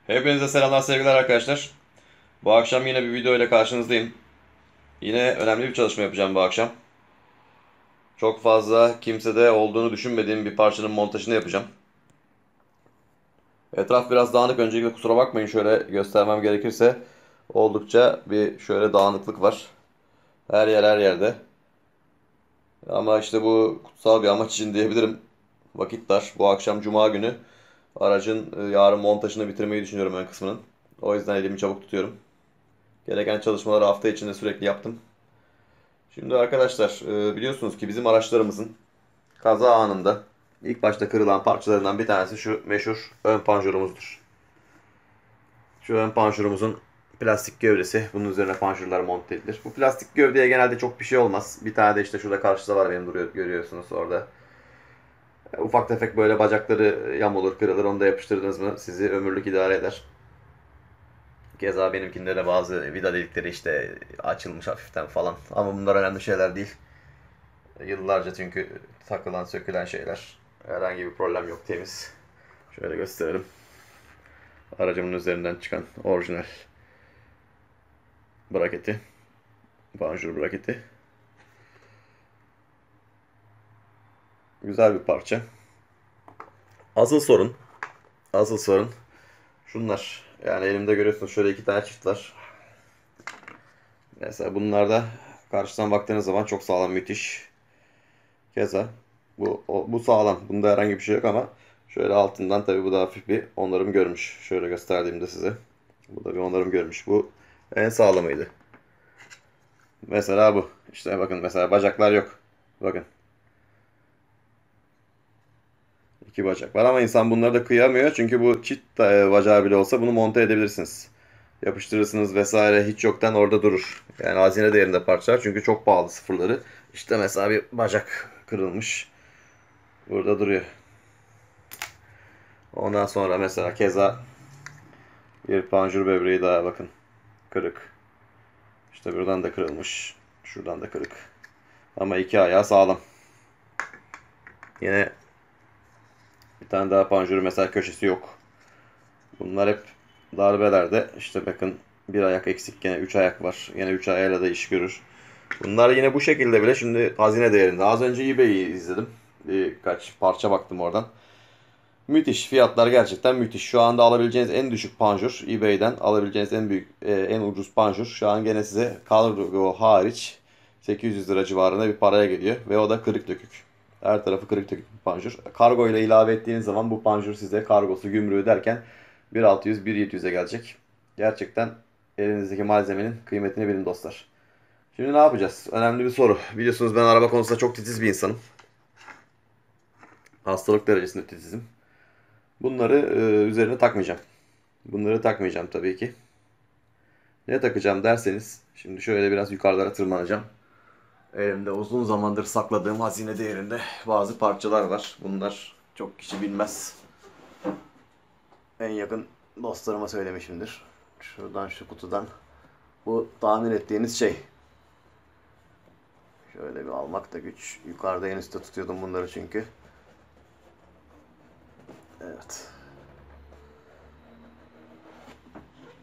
Hepinize selamlar sevgiler arkadaşlar. Bu akşam yine bir video ile karşınızdayım. Yine önemli bir çalışma yapacağım bu akşam. Çok fazla kimsede olduğunu düşünmediğim bir parçanın montajını yapacağım. Etraf biraz dağınık. Öncelikle kusura bakmayın, şöyle göstermem gerekirse oldukça bir şöyle dağınıklık var. Her yer her yerde. Ama işte bu kutsal bir amaç için diyebilirim. Vakit dar. Bu akşam Cuma günü aracın yarın montajını bitirmeyi düşünüyorum ön kısmının. O yüzden elimi çabuk tutuyorum. Gereken çalışmaları hafta içinde sürekli yaptım. Şimdi arkadaşlar, biliyorsunuz ki bizim araçlarımızın kaza anında ilk başta kırılan parçalarından bir tanesi şu meşhur ön panjurumuzdur. Şu ön panjurumuzun plastik gövdesi. Bunun üzerine panjurlar monte edilir. Bu plastik gövdeye genelde çok bir şey olmaz. Bir tane de işte şurada karşıda var, benim duruyor, görüyorsunuz orada. Ufak tefek böyle bacakları yamulur, kırılır. Onu da yapıştırdınız mı sizi ömürlük idare eder. Keza benimkinde de bazı vida delikleri işte açılmış hafiften falan. Ama bunlar önemli şeyler değil. Yıllarca çünkü takılan sökülen şeyler. Herhangi bir problem yok, temiz. Şöyle gösterelim. Aracımın üzerinden çıkan orijinal braketi. Panjur braketi. Güzel bir parça. Asıl sorun. Asıl sorun şunlar. Yani elimde görüyorsunuz şöyle iki tane çift var. Mesela bunlarda karşıdan baktığınız zaman çok sağlam, müthiş. Keza bu sağlam. Bunda herhangi bir şey yok ama şöyle altından tabii bu da hafif bir onarım görmüş. Şöyle gösterdiğimde size. Bu da bir onarım görmüş. Bu en sağlamıydı. Mesela bu. İşte bakın, mesela bacaklar yok. Bakın. İki bacak var ama insan bunları da kıyamıyor. Çünkü bu çift bacağı bile olsa bunu monte edebilirsiniz. Yapıştırırsınız vesaire, hiç yoktan orada durur. Yani hazine değerinde parçalar çünkü çok pahalı sıfırları. İşte mesela bir bacak kırılmış. Burada duruyor. Ondan sonra mesela keza bir panjur böbreği daha, bakın. Kırık. İşte buradan da kırılmış. Şuradan da kırık. Ama iki ayağı sağlam. Yine bir tane daha panjuru mesela, köşesi yok. Bunlar hep darbelerde. İşte bakın, bir ayak eksik, gene üç ayak var. Yine üç ayağıyla da iş görür. Bunlar yine bu şekilde bile şimdi hazine değerinde. Az önce eBay'i izledim. Birkaç parça baktım oradan. Müthiş fiyatlar, gerçekten müthiş. Şu anda alabileceğiniz en düşük panjur, eBay'den alabileceğiniz en büyük, en ucuz panjur şu an gene size kargo hariç 800 lira civarında bir paraya geliyor ve o da kırık dökük. Her tarafı kırık dökük bir panjur. Kargo ile ilave ettiğiniz zaman bu panjur size kargosu, gümrüğü derken 1.600-1.700'e gelecek. Gerçekten elinizdeki malzemenin kıymetini bilin dostlar. Şimdi ne yapacağız? Önemli bir soru. Biliyorsunuz ben araba konusunda çok titiz bir insanım. Hastalık derecesinde titizim. Bunları üzerine takmayacağım. Bunları takmayacağım tabii ki. Ne takacağım derseniz, şimdi şöyle biraz yukarılara tırmanacağım. Elimde uzun zamandır sakladığım hazine değerinde bazı parçalar var. Bunlar çok kişi bilmez. En yakın dostlarıma söylemişimdir. Şuradan, şu kutudan. Bu tahmin ettiğiniz şey. Şöyle bir almak da güç. Yukarıda en üstte tutuyordum bunları çünkü. Evet.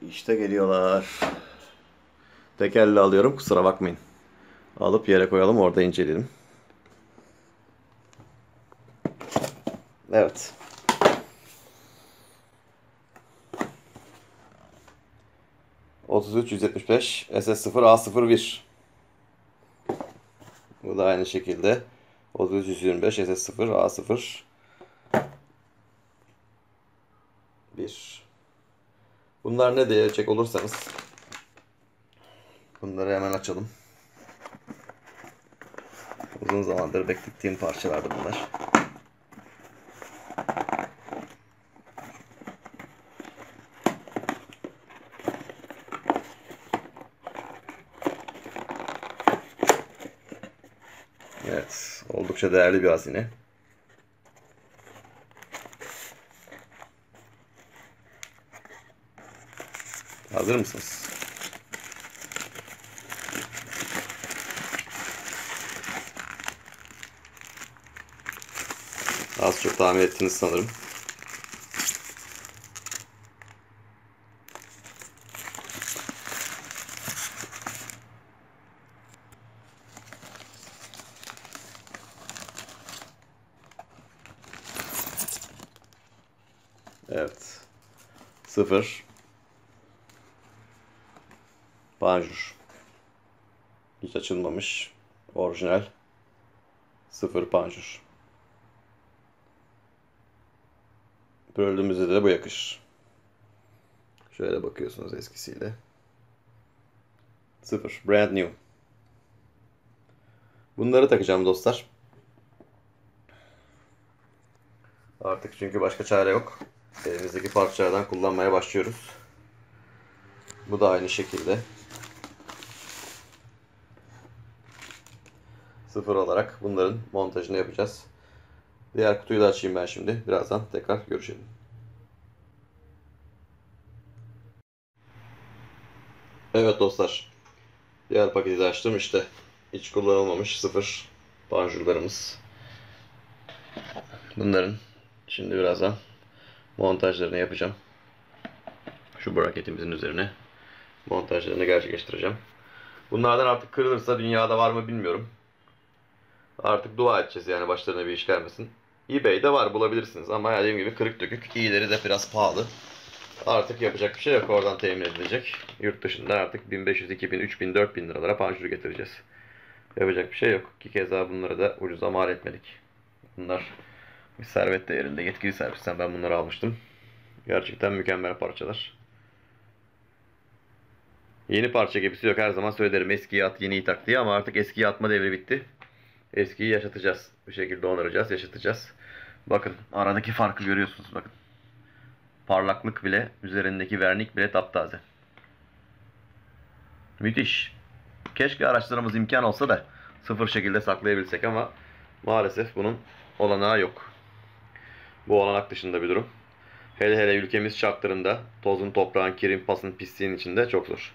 İşte geliyorlar. Tek elle alıyorum, kusura bakmayın. Alıp yere koyalım, orada inceleyelim. Evet. 33-175 SS0A01. Bu da aynı şekilde 33-125 SS0A01. Bunlar ne diyecek olursanız, bunları hemen açalım. Uzun zamandır beklettiğim parçalardı bunlar. Evet, oldukça değerli bir hazine. Hazır mısınız? Az çok tahmin ettiniz sanırım. Evet. 0 panjur. Hiç açılmamış. Orijinal. 0 panjur. Böldüğümüzde de bu yakışır. Şöyle bakıyorsunuz eskisiyle. 0. Brand new. Bunları takacağım dostlar. Artık çünkü başka çare yok. Elimizdeki parçalardan kullanmaya başlıyoruz. Bu da aynı şekilde. 0 olarak bunların montajını yapacağız. Diğer kutuyu da açayım ben şimdi. Birazdan tekrar görüşelim. Evet dostlar. Diğer paketi de açtım işte. Hiç kullanılmamış 0 panjurlarımız. Bunların şimdi birazdan montajlarını yapacağım. Şu braketimizin üzerine montajlarını gerçekleştireceğim. Bunlardan artık kırılırsa dünyada var mı bilmiyorum. Artık dua edeceğiz yani başlarına bir iş gelmesin. eBay'de var bulabilirsiniz ama dediğim gibi kırık dökük. İyileri de biraz pahalı. Artık yapacak bir şey yok, oradan temin edilecek. Yurt dışında artık 1500, 2000, 3000, 4000 liralara panjur getireceğiz. Yapacak bir şey yok. Ki keza bunları da ucuza mal etmedik. Bunlar bir servet değerinde, yetkili servisten ben bunları almıştım. Gerçekten mükemmel parçalar. Yeni parça gibisi yok, her zaman söylerim eskiyi at yeniyi tak diye, ama artık eskiyi atma devri bitti. Eskiyi yaşatacağız. Bir şekilde onaracağız, yaşatacağız. Bakın aradaki farkı görüyorsunuz bakın. Parlaklık bile, üzerindeki vernik bile taptaze. Müthiş. Keşke araçlarımız imkan olsa da sıfır şekilde saklayabilsek ama maalesef bunun olanağı yok. Bu olanak dışında bir durum. Hele hele ülkemiz şartlarında tozun, toprağın, kirin, pasın, pisliğin içinde çok zor.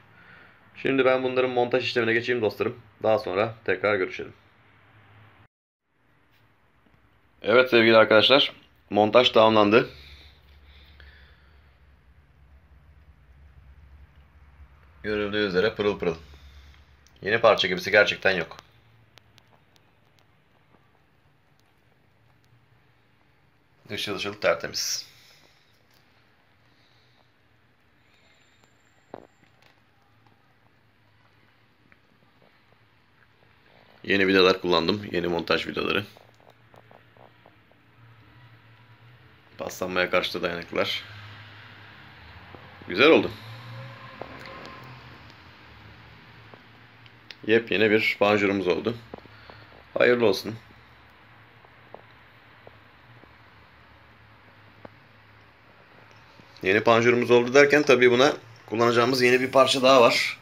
Şimdi ben bunların montaj işlemine geçeyim dostlarım. Daha sonra tekrar görüşelim. Evet sevgili arkadaşlar, montaj tamamlandı. Görüldüğü üzere pırıl pırıl. Yeni parça gibisi gerçekten yok. Işıl ışıl tertemiz. Yeni vidalar kullandım. Yeni montaj vidaları. Paslanmaya karşı da dayanıklılar. Güzel oldu. Yepyeni bir panjurumuz oldu. Hayırlı olsun. Yeni panjurumuz oldu derken tabii buna kullanacağımız yeni bir parça daha var.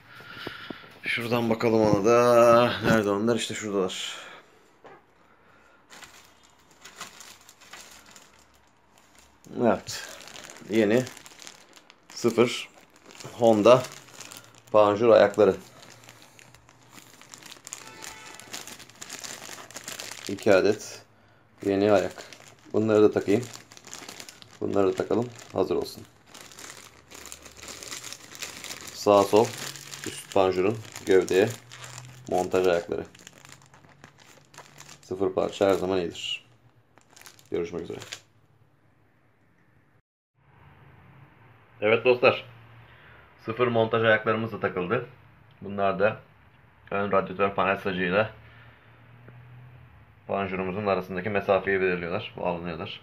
Şuradan bakalım ona da. Nerede onlar? İşte şuradalar. Evet. Yeni 0 Honda panjur ayakları. 2 adet yeni ayak. Bunları da takayım. Bunları da takalım. Hazır olsun. Sağ sol üst panjurun gövdeye montaj ayakları. 0 parça her zaman iyidir. Görüşmek üzere. Evet dostlar. 0 montaj ayaklarımız da takıldı. Bunlar da ön radyatör panel sacıyla panjurumuzun arasındaki mesafeyi belirliyorlar. Bağlanıyorlar.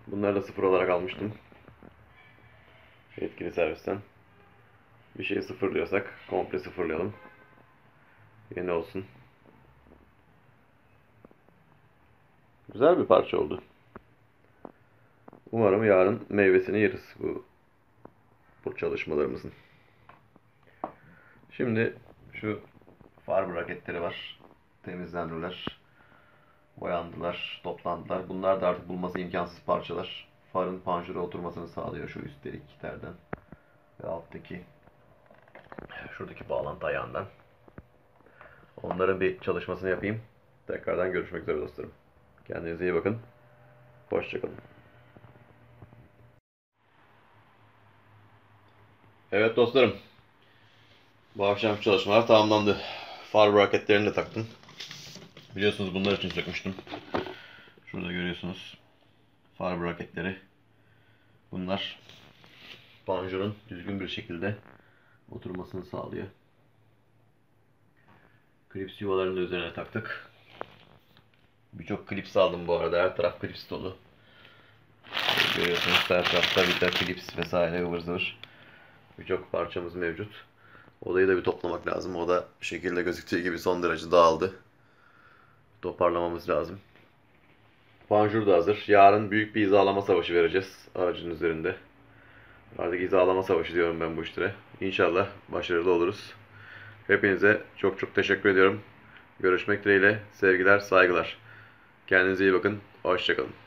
Bunları da 0 olarak almıştım. Yetkili servisten. Bir şeyi sıfırlıyorsak komple sıfırlayalım. Yeni olsun. Güzel bir parça oldu. Umarım yarın meyvesini yeriz bu çalışmalarımızın. Şimdi şu far braketleri var. Temizlendiler. Boyandılar, toplandılar. Bunlar da artık bulması imkansız parçalar. Farın panjura oturmasını sağlıyor şu üst deliklerden ve alttaki şuradaki bağlantı ayağından. Onların bir çalışmasını yapayım. Tekrardan görüşmek üzere dostlarım. Kendinize iyi bakın. Hoşçakalın. Evet dostlarım. Bu akşam çalışmalar tamamlandı. Far braketlerini de taktım. Biliyorsunuz bunlar için sökmüştüm. Şurada görüyorsunuz. far braketleri. Bunlar panjurun düzgün bir şekilde oturmasını sağlıyor. Klips yuvalarını da üzerine taktık. Birçok klips aldım bu arada. Her taraf klips dolu. Görüyorsunuz her tarafta vida, klips vesaire ıvır zıvır. Birçok parçamız mevcut. Odayı da bir toplamak lazım. Oda bir şekilde gözüktüğü gibi son derece dağıldı. Toparlamamız lazım. Panjur da hazır. Yarın büyük bir hizalama savaşı vereceğiz aracın üzerinde. Artık hizalama savaşı diyorum ben bu işlere. İnşallah başarılı oluruz. Hepinize çok çok teşekkür ediyorum. Görüşmek dileğiyle. Sevgiler, saygılar. Kendinize iyi bakın. Hoşça kalın.